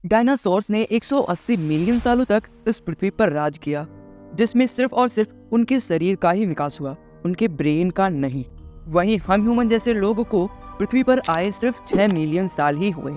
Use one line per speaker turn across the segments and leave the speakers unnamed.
Dinosaurs ने 180 million सालों तक इस पृथ्वी पर राज किया, जिसमें सिर्फ और सिर्फ उनके शरीर का ही विकास हुआ, उनके ब्रेन का नहीं। वहीं हम ह्यूमन जैसे लोगों को पृथ्वी पर आए सिर्फ 6 मिलियन साल ही हुए,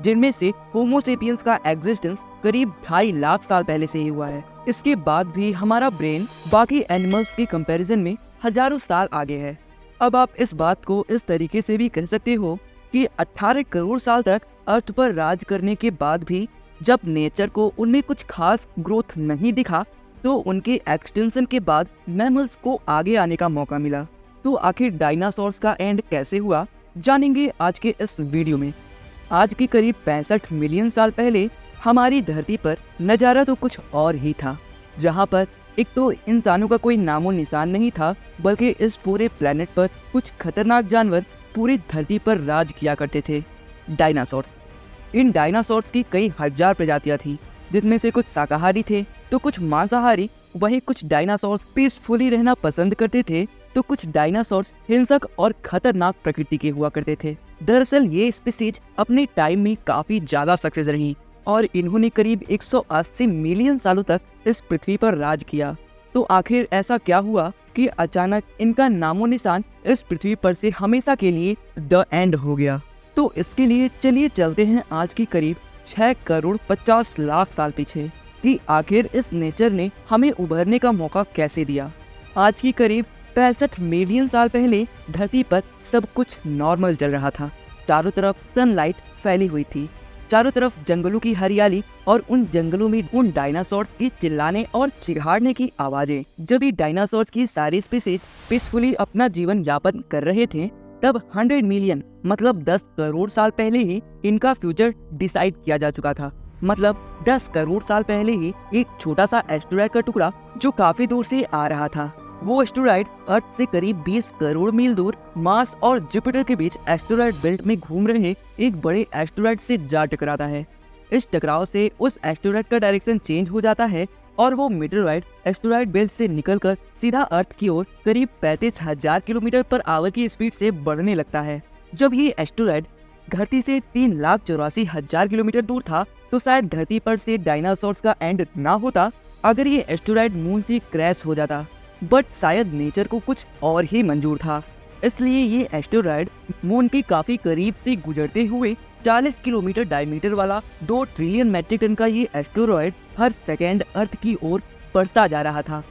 जिनमें से होमो सेपियंस का एग्जिस्टेंस करीब 2.5 लाख साल पहले से ही हुआ है। इसके बाद भी हमारा ब्रेन बाकी एनिमल्स के कंपैरिजन में हजारों साल आगे है। अब आप इस बात को इस तरीके से भी कह सकते हो कि 18 करोड़ साल तक अर्थ पर राज करने के बाद भी जब नेचर को उनमें कुछ खास ग्रोथ नहीं दिखा, तो उनके एक्सटेंशन के बाद मैमल्स को आगे आने का मौका मिला। तो आखिर डायनासोर्स का एंड कैसे हुआ, जानेंगे आज के इस वीडियो में। आज के करीब 65 मिलियन साल पहले हमारी धरती पर नज़ारा तो कुछ और ही था, जहाँ पर एक तो इंसानों का कोई नामो निशान नहीं था, बल्कि इस पूरे प्लेनेट पर कुछ खतरनाक जानवर पूरी धरती पर राज किया करते थे, डायनासोर्स। इन डायनासोर्स की कई हजार प्रजातियां थी, जिनमें से कुछ शाकाहारी थे तो कुछ मांसाहारी। वहीं कुछ डायनासोर्स पीसफुली रहना पसंद करते थे, तो कुछ डायनासोर्स हिंसक और खतरनाक प्रकृति के हुआ करते थे। दरअसल ये स्पीसीज अपने टाइम में काफी ज्यादा सक्सेस रही और इन्होंने करीब 180 मिलियन सालों तक इस पृथ्वी पर राज किया। तो आखिर ऐसा क्या हुआ कि अचानक इनका नामो निशान इस पृथ्वी पर से हमेशा के लिए द एंड हो गया। तो इसके लिए चलिए चलते हैं आज की करीब 6 करोड़ 50 लाख साल पीछे, कि आखिर इस नेचर ने हमें उभरने का मौका कैसे दिया। आज की करीब 65 मिलियन साल पहले धरती पर सब कुछ नॉर्मल चल रहा था। चारों तरफ सनलाइट फैली हुई थी, चारों तरफ जंगलों की हरियाली और उन जंगलों में उन डायनासोर्स की चिल्लाने और चिढ़ाने की आवाजें। जब ये डायनासोर्स की सारी स्पीसीज पीसफुली अपना जीवन यापन कर रहे थे, तब 100 मिलियन मतलब 10 करोड़ साल पहले ही इनका फ्यूचर डिसाइड किया जा चुका था। मतलब 10 करोड़ साल पहले ही एक छोटा सा एस्टेरॉयड का टुकड़ा जो काफी दूर से आ रहा था, वो एस्टेरॉयड अर्थ से करीब 20 करोड़ मील दूर मार्स और जुपिटर के बीच एस्टेरॉयड बेल्ट में घूम रहे एक बड़े एस्टेरॉयड से जा टकराता है। इस टकराव से उस एस्टेरॉयड का डायरेक्शन चेंज हो जाता है और वो मीटरॉयड एस्टेरॉयड बेल्ट से निकलकर सीधा अर्थ की ओर करीब 35,000 किलोमीटर पर आवर की स्पीड से बढ़ने लगता है। जब ये एस्टेरॉयड धरती से 3,84,000 किलोमीटर दूर था, तो शायद धरती पर से डायनासोर्स का एंड ना होता अगर ये एस्टेरॉयड मून से क्रैश हो जाता। बट शायद नेचर को कुछ और ही मंजूर था, इसलिए ये एस्टेरॉयड मून के काफी करीब से गुजरते हुए 40 किलोमीटर डायमीटर वाला 2 ट्रिलियन मेट्रिक टन का ये एस्टेरॉयड हर सेकेंड अर्थ की ओर बढ़ता जा रहा था।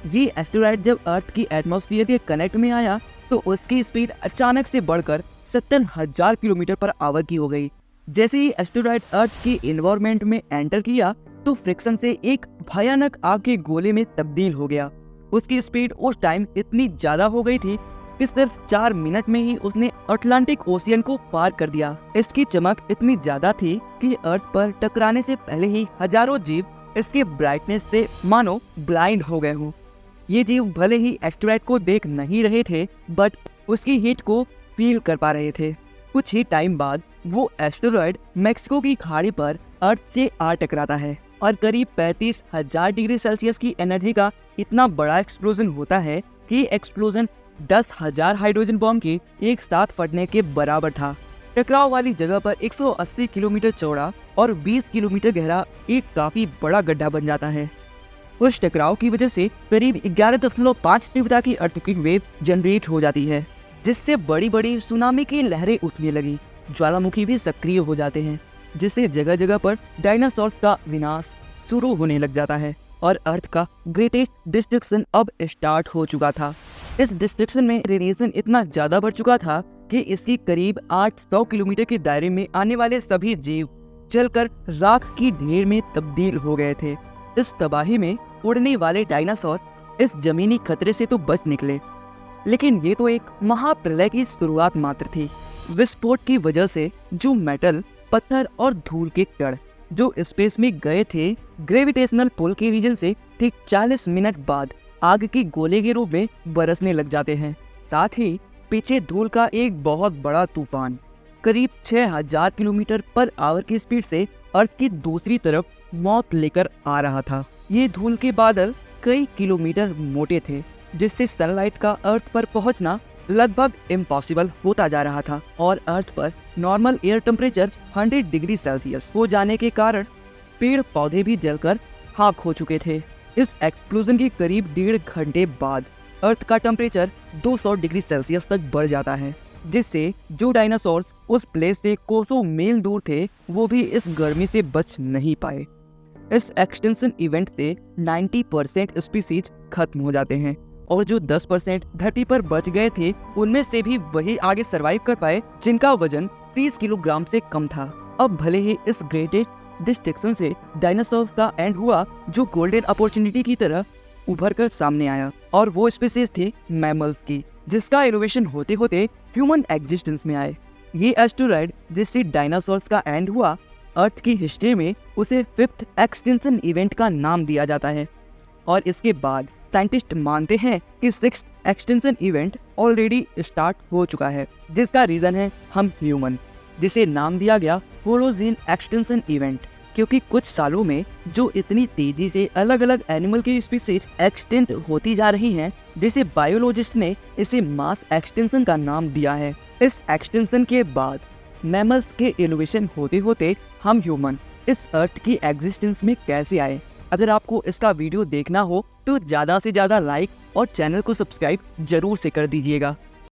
ये एस्टेरॉयड जब अर्थ की एटमॉस्फेयर के कनेक्ट में आया, तो उसकी स्पीड अचानक से बढ़कर 70,000 किलोमीटर पर आवर की हो गई। जैसे ही एस्टेरॉयड अर्थ के एनवायरनमेंट में एंटर किया, तो फ्रिक्शन से एक भयानक आग के गोले में तब्दील हो गया। उसकी स्पीड उस टाइम इतनी ज्यादा हो गई थी कि सिर्फ 4 मिनट में ही उसने अटलांटिक ओशियन को पार कर दिया। इसकी चमक इतनी ज्यादा थी कि अर्थ पर टकराने से पहले ही हजारों जीव इसके ब्राइटनेस से मानो ब्लाइंड हो गए हों। ये जीव भले ही एस्टेरॉयड को देख नहीं रहे थे, बट उसकी हीट को फील कर पा रहे थे। कुछ ही टाइम बाद वो एस्टेरॉयड मैक्सिको की खाड़ी पर अर्थ से आ टकराता है और करीब 35,000 डिग्री सेल्सियस की एनर्जी का इतना बड़ा एक्सप्लोजन होता है कि एक्सप्लोजन 10,000 हाइड्रोजन बॉम्ब के एक साथ फटने के बराबर था। टकराव वाली जगह पर 180 किलोमीटर चौड़ा और 20 किलोमीटर गहरा एक काफी बड़ा गड्ढा बन जाता है। उस टकराव की वजह से करीब 11.5 तीव्रता की अर्थक्वेक वेव जनरेट हो जाती है, जिससे बड़ी बड़ी सुनामी की लहरें उठने लगी। ज्वालामुखी भी सक्रिय हो जाते हैं, जिससे जगह जगह पर डायनासोर्स का विनाश शुरू होने लग जाता है और अर्थ का ग्रेटेस्ट डिस्ट्रक्शन अब स्टार्ट हो चुका था। इस डिस्ट्रक्शन में रेडिएशन इतना ज्यादा बढ़ चुका था कि इसकी करीब 800 किलोमीटर के दायरे में आने वाले सभी जीव जलकर राख की ढेर में तब्दील हो गए थे। इस तबाही में उड़ने वाले डायनासोर इस जमीनी खतरे से तो बच निकले, लेकिन ये तो एक महाप्रलय की शुरुआत मात्र थी। विस्फोट की वजह से जो मेटल, पत्थर और धूल के कण जो स्पेस में गए थे, ग्रेविटेशनल पुल के रीजन से ठीक 40 मिनट बाद आग के गोले के रूप में बरसने लग जाते हैं। साथ ही पीछे धूल का एक बहुत बड़ा तूफान करीब 6,000 किलोमीटर पर आवर की स्पीड से अर्थ की दूसरी तरफ मौत लेकर आ रहा था। ये धूल के बादल कई किलोमीटर मोटे थे, जिससे सनलाइट का अर्थ पर पहुंचना लगभग इम्पॉसिबल होता जा रहा था और अर्थ पर normal air temperature 100 degree Celsius हो जाने के कारण पेड़ पौधे भी जलकर खाक हो चुके थे। इस एक्सप्लोजन के करीब 1.5 घंटे बाद अर्थ का टेम्परेचर 200 डिग्री सेल्सियस तक बढ़ जाता है, जिससे जो डायनासोर्स उस प्लेस से कोसों मील दूर थे वो भी इस गर्मी से बच नहीं पाए। इस एक्सटेंशन इवेंट से 90% स्पीसीज खत्म हो जाते हैं और जो 10% धरती पर बच गए थे उनमें से भी वही आगे सरवाइव कर पाए जिनका वजन 30 किलोग्राम से कम था। अब भले ही इस ग्रेटेस्ट डिस्ट्रक्शन से डायनासोर्स का एंड हुआ जो गोल्डन अपॉर्चुनिटी की तरह उभर कर सामने आया, और वो स्पीसीज थी मैमल्स की, जिसका इनोवेशन होते होते ह्यूमन एग्जिस्टेंस में आए। ये एस्टेरॉयड जिससे डायनासोर्स का एंड हुआ, अर्थ की हिस्ट्री में उसे 5th एक्सटिंक्शन इवेंट का नाम दिया जाता है, और इसके बाद साइंटिस्ट मानते हैं कि 6th extinction event already start हो चुका है, जिसका रीजन है हम ह्यूमन, जिसे नाम दिया गया होलोजीन एक्सटिंक्शन इवेंट, क्योंकि कुछ सालों में जो इतनी तेजी से अलग अलग एनिमल की स्पीसीज एक्सटेंट होती जा रही हैं, जिसे बायोलॉजिस्ट ने इसे मास एक्सटिंक्शन का नाम दिया है। इस एक्सटिंक्शन के बाद मैमल्स के इनोवेशन होते होते हम ह्यूमन इस अर्थ की एग्जिस्टेंस में कैसे आए। अगर आपको इसका वीडियो देखना हो तो ज़्यादा से ज़्यादा लाइक और चैनल को सब्सक्राइब जरूर से कर दीजिएगा।